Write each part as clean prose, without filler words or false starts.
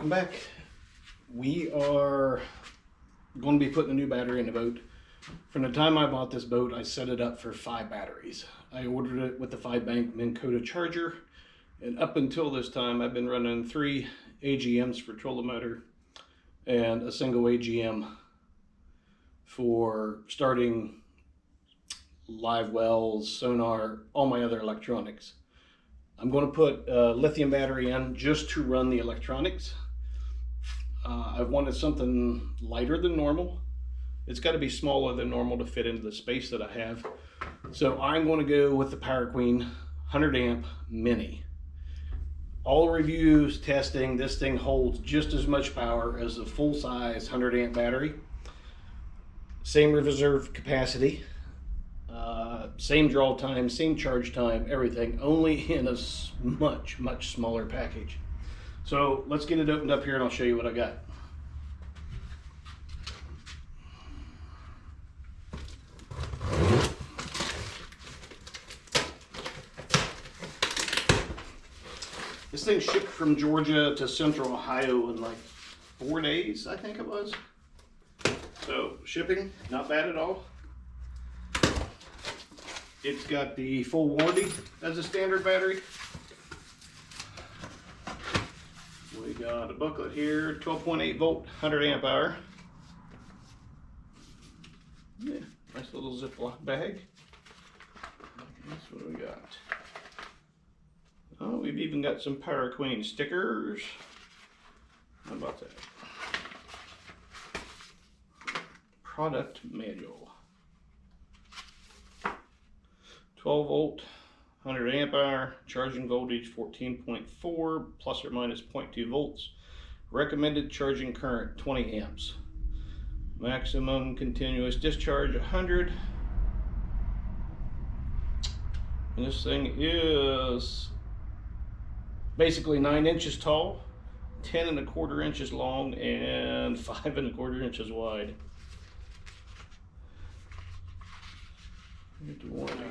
Welcome back. We are going to be putting a new battery in the boat. From the time I bought this boat, I set it up for 5 batteries. I ordered it with the 5-bank Minn Kota charger, and up until this time I've been running 3 AGMs for trolling motor and a single AGM for starting live wells, sonar, all my other electronics. I'm going to put a lithium battery in just to run the electronics. I've wanted something lighter than normal. It's got to be smaller than normal to fit into the space that I have. So I'm going to go with the Powerqueen 100 amp Mini. All reviews, testing, this thing holds just as much power as a full-size 100 amp battery. Same reserve capacity. Same draw time, same charge time, everything, only in a much smaller package. So let's get it opened up here and I'll show you what I got. This thing shipped from Georgia to Central Ohio in like 4 days, I think it was. So shipping, not bad at all. It's got the full warranty as a standard battery. We got a booklet here, 12.8 volt, 100 amp hour. Yeah, nice little Ziploc bag. That's what we got. Oh, we've even got some Powerqueen stickers. How about that? Product manual. 12 volt, 100 amp hour, charging voltage 14.4 plus or minus 0.2 volts. Recommended charging current 20 amps. Maximum continuous discharge 100. And this thing is basically 9 inches tall, 10¼ inches long, and 5¼ inches wide. Here's the warranty.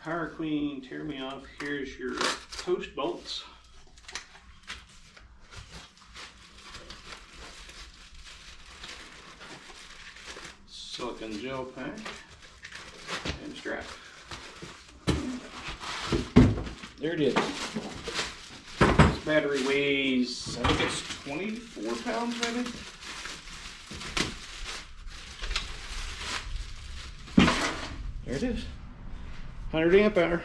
Powerqueen, tear me off. Here's your post bolts. Silicone gel pack and strap. There it is. This battery weighs, I think it's 24 pounds maybe. There it is. 100 amp hour.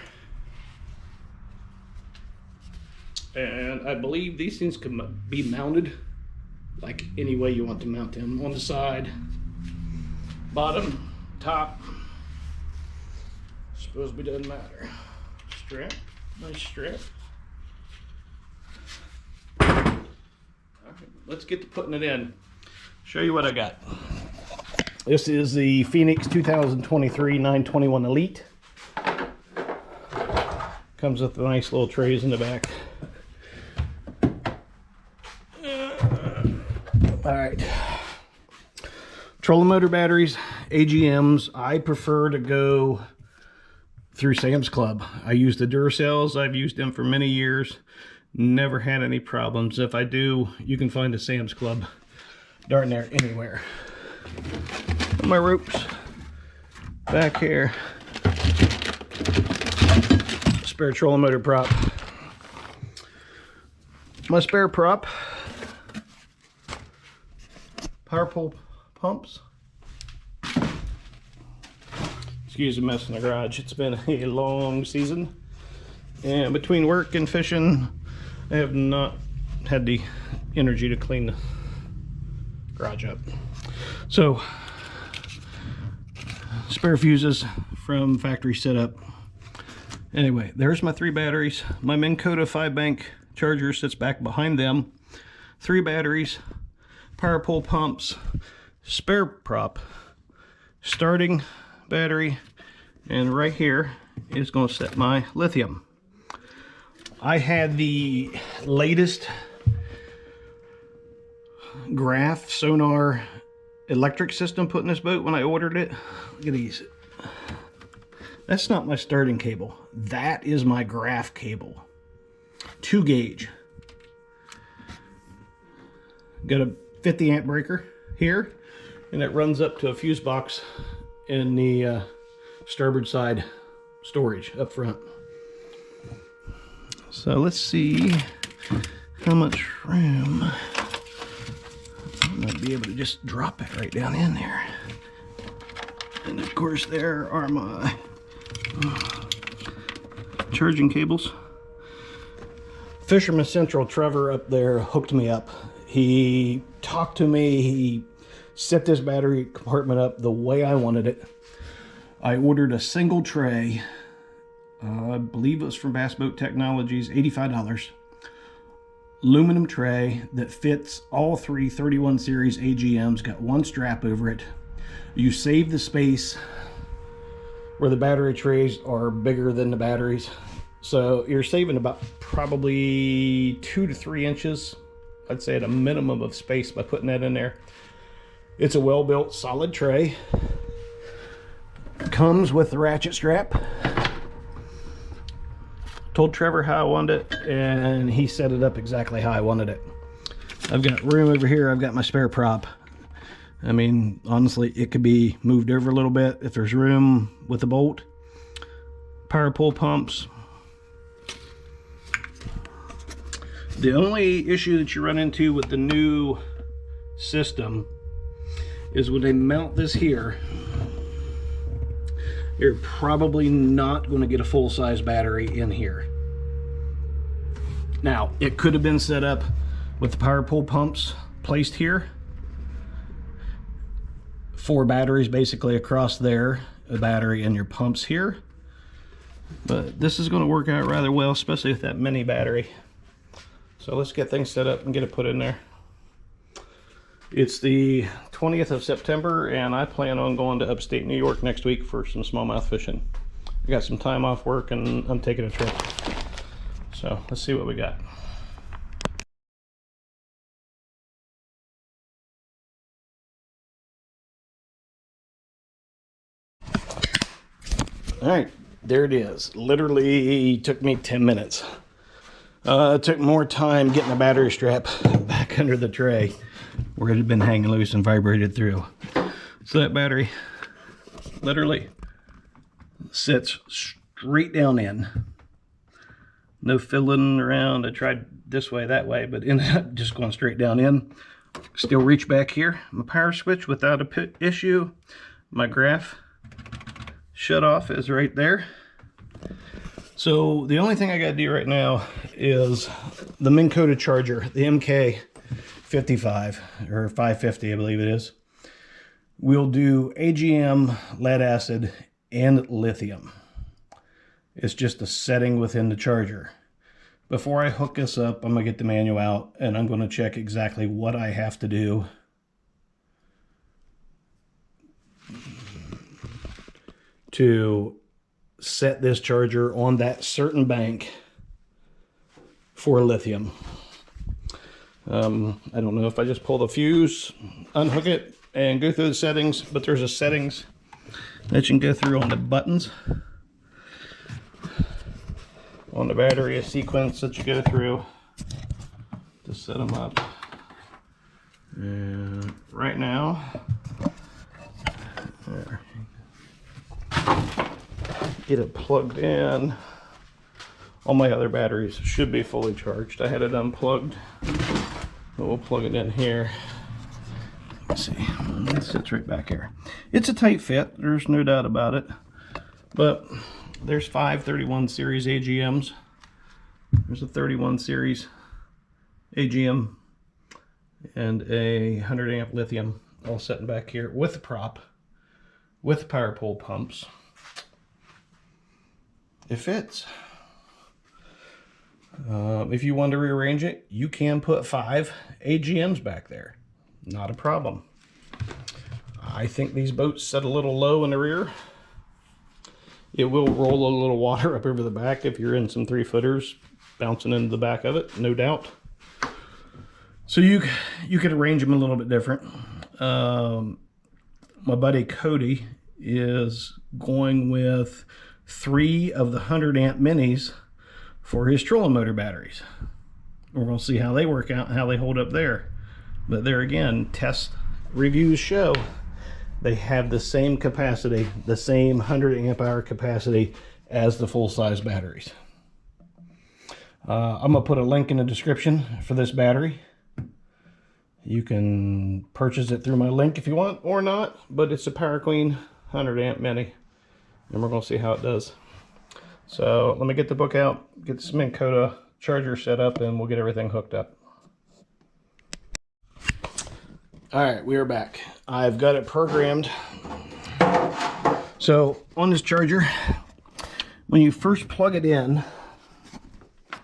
And I believe these things can be mounted like any way you want to mount them. On the side, bottom, top. Supposedly doesn't matter. Strap, nice strap. Alright, let's get to putting it in. Show you what I got. This is the Phoenix 2023 921 Elite. Comes with the nice little trays in the back. Alright. Trolling motor batteries, AGMs. I prefer to go through Sam's Club. I use the Duracells. I've used them for many years. Never had any problems. If I do, you can find a Sam's Club darn near anywhere. My ropes back here. Spare trolling motor prop. My spare prop. Power pole pumps. Excuse the mess in the garage. It's been a long season, and between work and fishing, I have not had the energy to clean the garage up. So, spare fuses from factory setup. Anyway, there's my 3 batteries. My Minn Kota 5-bank charger sits back behind them. 3 batteries, power pole pumps, spare prop, starting battery, and right here is going to set my lithium. I had the latest graph sonar electric system put in this boat when I ordered it. Look at these. That's not my starting cable. That is my graph cable. 2 gauge. Got a 50 amp breaker here, and it runs up to a fuse box in the starboard side storage up front. So let's see how much room. I might be able to just drop it right down in there. And of course there are my charging cables. Fisherman Central Trevor up there hooked me up. He talked to me, he set this battery compartment up the way I wanted it. I ordered a single tray, I believe it was from Bass Boat Technologies, $85. Aluminum tray that fits all three 31 series AGMs, got one strap over it. You save the space where the battery trays are bigger than the batteries. So you're saving about probably 2 to 3 inches, I'd say at a minimum of space by putting that in there. It's a well-built solid tray. Comes with the ratchet strap. Told Trevor how I wanted it, and he set it up exactly how I wanted it. I've got room over here. I've got my spare prop. I mean, honestly, it could be moved over a little bit if there's room with the bolt. Power pull pumps. The only issue that you run into with the new system is when they mount this here, you're probably not going to get a full-size battery in here. Now, it could have been set up with the power pull pumps placed here. 4 batteries basically across there, a battery and your pumps here. But this is going to work out rather well, especially with that mini battery. So let's get things set up and get it put in there. It's the 20th of September, and I plan on going to upstate New York next week for some smallmouth fishing. I got some time off work and I'm taking a trip. So let's see what we got. All right, there it is. Literally took me 10 minutes. It took more time getting the battery strap back under the tray where it had been hanging loose and vibrated through. So that battery literally sits straight down in. No fiddling around. I tried this way, that way, but ended up just going straight down in. Still reach back here. My power switch without a issue. My graph shut off is right there. So the only thing I got to do right now is the Minn Kota charger, the MK55 or 550, I believe it is. We'll do AGM, lead acid, and lithium. It's just a setting within the charger. Before I hook this up, I'm going to get the manual out and I'm going to check exactly what I have to do to set this charger on that certain bank for lithium. I don't know if I just pull the fuse, unhook it, and go through the settings, but there's a settings that you can go through on the buttons. On the battery, a sequence that you go through to set them up. And right now, there. Get it plugged in. All my other batteries should be fully charged. I had it unplugged, but we'll plug it in here. Let's see, it sits right back here. It's a tight fit, there's no doubt about it, but there's 5 31 series AGMs. There's a 31 series AGM and a 100 amp lithium all sitting back here with the prop, with the power pull pumps. It fits. If you want to rearrange it, you can put 5 AGMs back there. Not a problem. I think these boats set a little low in the rear. It will roll a little water up over the back if you're in some 3-footers bouncing into the back of it, no doubt. So you could arrange them a little bit different. My buddy Cody is going with 3 of the 100 amp minis for his trolling motor batteries. We're going to see how they work out and how they hold up there. But there again, test reviews show they have the same capacity, the same 100 amp hour capacity as the full-size batteries. I'm gonna put a link in the description for this battery. You can purchase it through my link if you want or not, but it's a Powerqueen 100 amp mini, and we're gonna see how it does. So let me get the book out, get the Minn Kota charger set up, and we'll get everything hooked up. All right, we are back. I've got it programmed. So on this charger, when you first plug it in,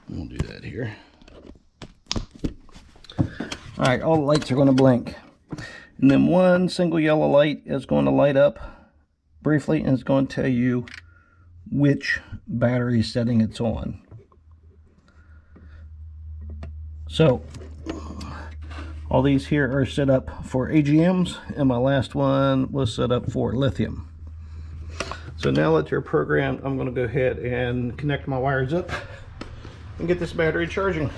we'll do that here. All right, all the lights are going to blink. And then one single yellow light is going to light up briefly, and it's going to tell you which battery setting it's on. So all these here are set up for AGMs, and my last one was set up for lithium. So now that they're programmed, I'm going to go ahead and connect my wires up and get this battery charging.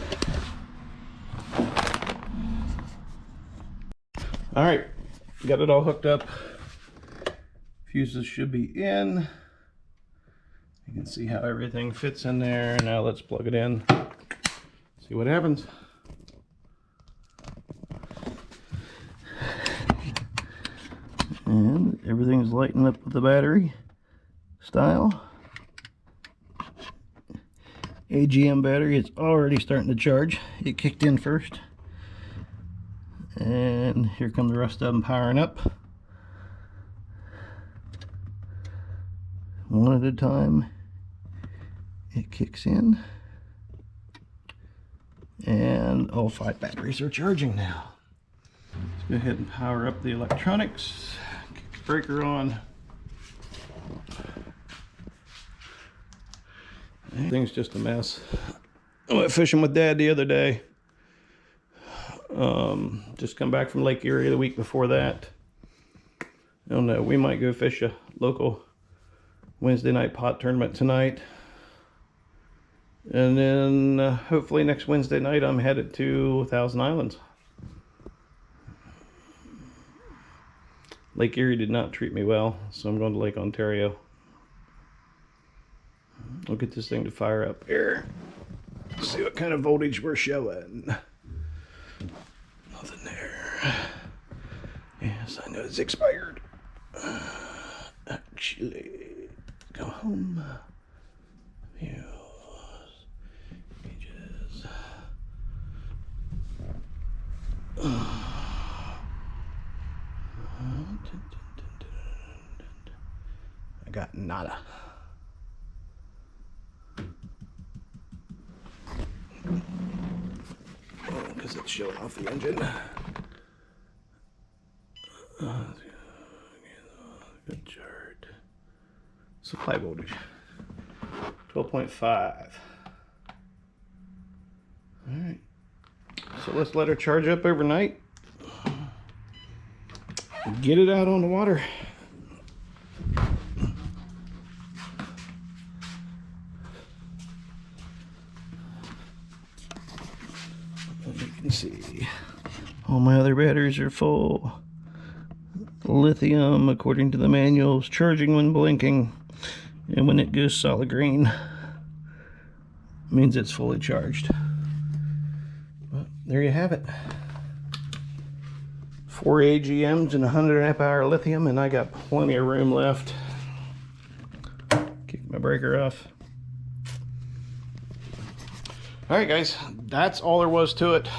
All right, got it all hooked up. Fuses should be in. You can see how everything fits in there. Now let's plug it in, see what happens. And everything's lighting up with the battery style. AGM battery is already starting to charge. It kicked in first. And here come the rest of them powering up. One at a time. It kicks in. And all 5 batteries are charging now. Let's go ahead and power up the electronics. Kick the breaker on. Everything's just a mess. I went fishing with Dad the other day. Just come back from Lake Erie the week before that. I don't know, we might go fish a local Wednesday night pot tournament tonight. And then hopefully next Wednesday night I'm headed to Thousand Islands. Lake Erie did not treat me well, so I'm going to Lake Ontario. I'll get this thing to fire up here. See what kind of voltage we're showing. Nothing there. Yes, I know it's expired. Actually, go home. Views. Pages. I got nada. Because it's showing off the engine. Good chart. Supply voltage 12.5. Alright. So let's let her charge up overnight. Get it out on the water. You can see all my other batteries are full. Lithium, according to the manuals, charging when blinking, and when it goes solid green means it's fully charged. Well, there you have it. 4 AGMs and 100 amp hour lithium, and I got plenty of room left. Kick my breaker off. Alright guys, that's all there was to it.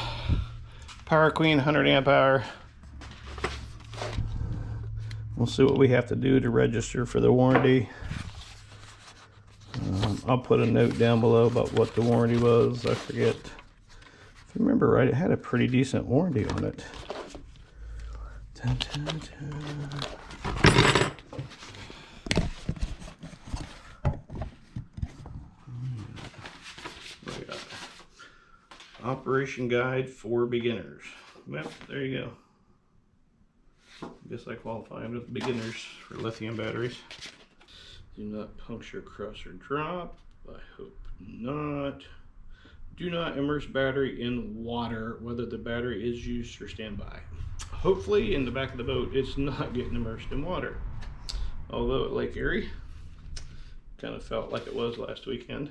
Powerqueen 100 amp hour. We'll see what we have to do to register for the warranty. I'll put a note down below about what the warranty was. I forget. If I remember right, it had a pretty decent warranty on it. Dun, dun, dun. Operation guide for beginners. Well, there you go. I guess I qualify under the beginners for lithium batteries. Do not puncture, crush, or drop. I hope not. Do not immerse battery in water, whether the battery is used or standby. Hopefully in the back of the boat it's not getting immersed in water. Although at Lake Erie, kind of felt like it was last weekend.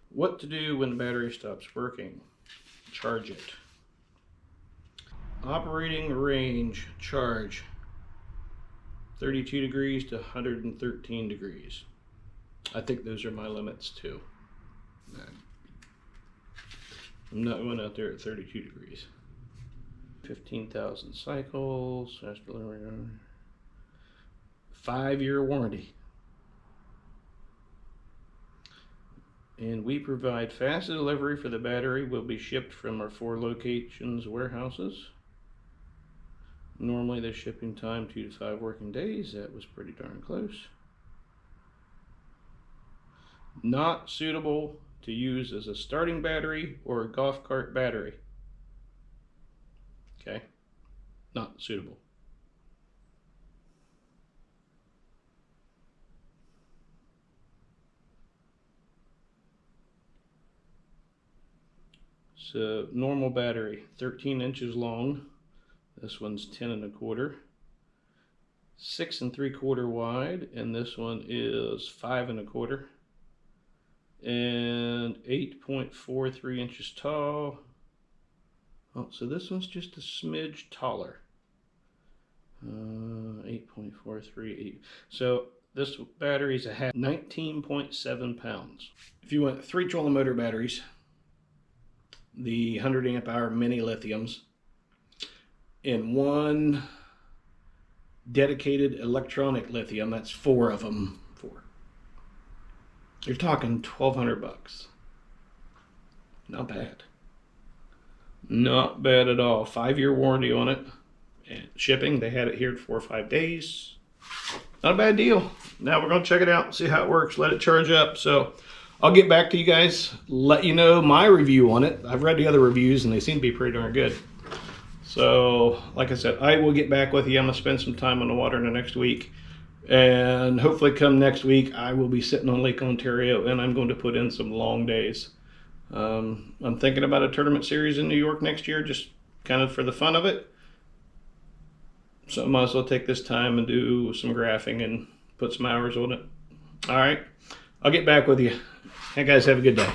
What to do when the battery stops working? Charge it. Operating range, charge 32 degrees to 113 degrees. I think those are my limits too. I'm not going out there at 32 degrees. 15,000 cycles. 5-year warranty. And we provide fast delivery for the battery. Will be shipped from our 4 locations warehouses. Normally the shipping time 2 to 5 working days. That was pretty darn close. Not suitable to use as a starting battery or a golf cart battery. Okay, not suitable. So normal battery, 13 inches long. This one's 10 1/4. 6 3/4 wide, and this one is 5 1/4. And 8.43 inches tall. Oh, so this one's just a smidge taller. 8.438. So this battery's a half, 19.7 pounds. If you want 3 trolling motor batteries, the 100 amp hour mini lithiums, and 1 dedicated electronic lithium, that's 4 of them. 4. You're talking $1,200. Not bad. Not bad at all. 5-year warranty on it. And shipping, they had it here 4 or 5 days. Not a bad deal. Now we're going to check it out and see how it works. Let it charge up. So I'll get back to you guys, let you know my review on it. I've read the other reviews and they seem to be pretty darn good. So like I said, I will get back with you. I'm going to spend some time on the water in the next week. And hopefully come next week, I will be sitting on Lake Ontario and I'm going to put in some long days. I'm thinking about a tournament series in New York next year, just kind of for the fun of it. So I might as well take this time and do some graphing and put some hours on it. All right, I'll get back with you. Hey guys, have a good day.